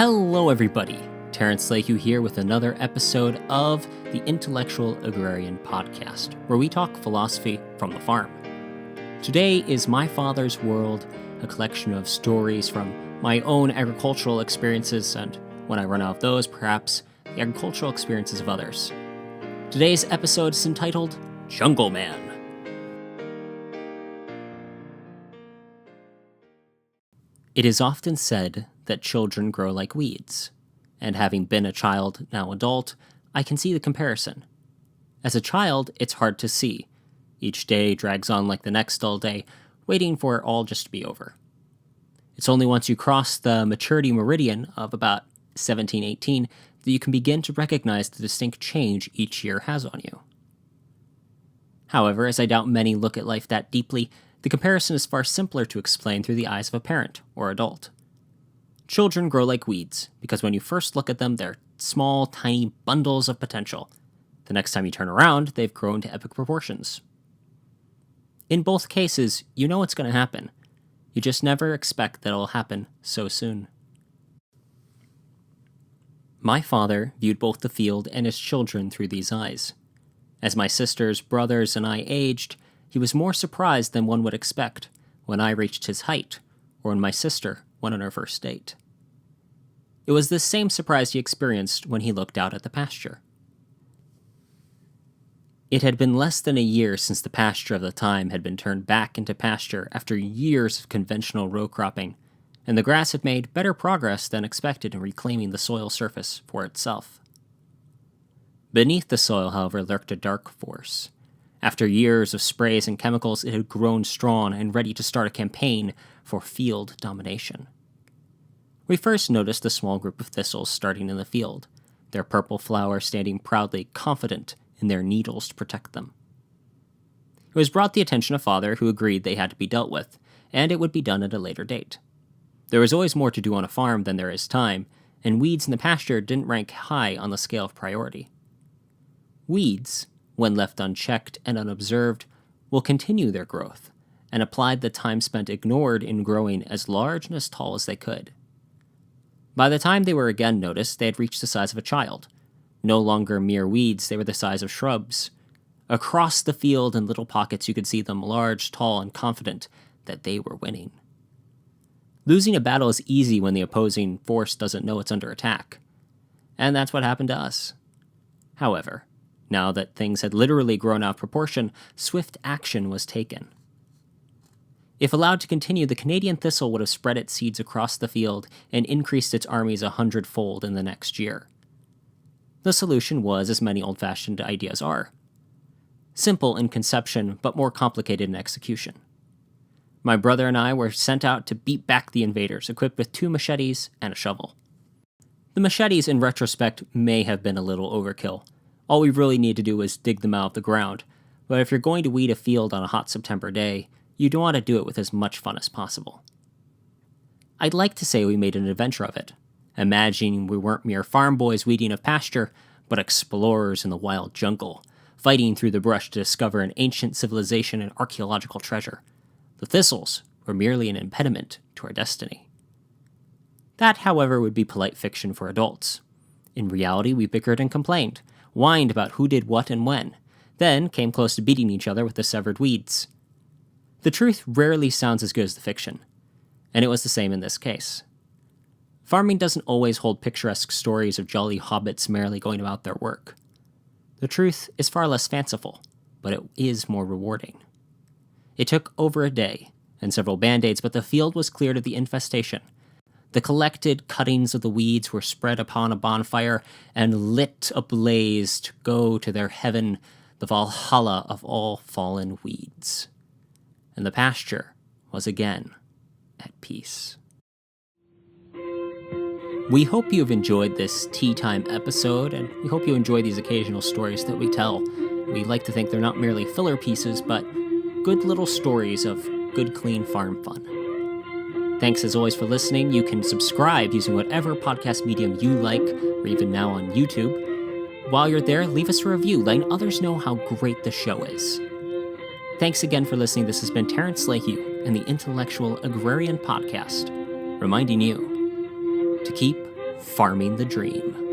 Hello, everybody. Terrence Lahue here with another episode of the Intellectual Agrarian podcast, where we talk philosophy from the farm. Today is My Father's World, a collection of stories from my own agricultural experiences, and when I run out of those, perhaps the agricultural experiences of others. Today's episode is entitled Jungle Man. It is often said that children grow like weeds, and having been a child, now adult, I can see the comparison. As a child, it's hard to see. Each day drags on like the next dull day, waiting for it all just to be over. It's only once you cross the maturity meridian of about 17, 18 that you can begin to recognize the distinct change each year has on you. However, as I doubt many look at life that deeply, the comparison is far simpler to explain through the eyes of a parent or adult. Children grow like weeds, because when you first look at them, they're small, tiny bundles of potential. The next time you turn around, they've grown to epic proportions. In both cases, you know what's going to happen. You just never expect that it'll happen so soon. My father viewed both the field and his children through these eyes. As my sisters, brothers, and I aged, he was more surprised than one would expect when I reached his height, or when my sister went on her first date. It was this same surprise he experienced when he looked out at the pasture. It had been less than a year since the pasture of the time had been turned back into pasture after years of conventional row cropping, and the grass had made better progress than expected in reclaiming the soil surface for itself. Beneath the soil, however, lurked a dark force. After years of sprays and chemicals, it had grown strong and ready to start a campaign for field domination. We first noticed a small group of thistles starting in the field, their purple flowers standing proudly confident in their needles to protect them. It was brought to the attention of Father, who agreed they had to be dealt with, and it would be done at a later date. There is always more to do on a farm than there is time, and weeds in the pasture didn't rank high on the scale of priority. Weeds, when left unchecked and unobserved, will continue their growth, and applied the time spent ignored in growing as large and as tall as they could. By the time they were again noticed, they had reached the size of a child. No longer mere weeds, they were the size of shrubs. Across the field in little pockets you could see them, large, tall, and confident that they were winning. Losing a battle is easy when the opposing force doesn't know it's under attack. And that's what happened to us. However, now that things had literally grown out of proportion, swift action was taken. If allowed to continue, the Canadian thistle would have spread its seeds across the field and increased its armies 100-fold in the next year. The solution was as many old-fashioned ideas are. Simple in conception, but more complicated in execution. My brother and I were sent out to beat back the invaders, equipped with 2 machetes and a shovel. The machetes, in retrospect, may have been a little overkill. All we really need to do is dig them out of the ground, but if you're going to weed a field on a hot September day, you do want to do it with as much fun as possible. I'd like to say we made an adventure of it, imagining we weren't mere farm boys weeding a pasture, but explorers in the wild jungle, fighting through the brush to discover an ancient civilization and archaeological treasure. The thistles were merely an impediment to our destiny. That, however, would be polite fiction for adults. In reality, we bickered and complained, whined about who did what and when, then came close to beating each other with the severed weeds. The truth rarely sounds as good as the fiction, and it was the same in this case. Farming doesn't always hold picturesque stories of jolly hobbits merrily going about their work. The truth is far less fanciful, but it is more rewarding. It took over a day, and several band-aids, but the field was cleared of the infestation. The collected cuttings of the weeds were spread upon a bonfire and lit ablaze to go to their heaven, the Valhalla of all fallen weeds. And the pasture was again at peace. We hope you've enjoyed this tea time episode, and we hope you enjoy these occasional stories that we tell. We like to think they're not merely filler pieces, but good little stories of good, clean farm fun. Thanks as always for listening. You can subscribe using whatever podcast medium you like, or even now on YouTube. While you're there, leave us a review, letting others know how great the show is. Thanks again for listening. This has been Terrence Lahue and the Intellectual Agrarian Podcast, reminding you to keep Farming the Dream.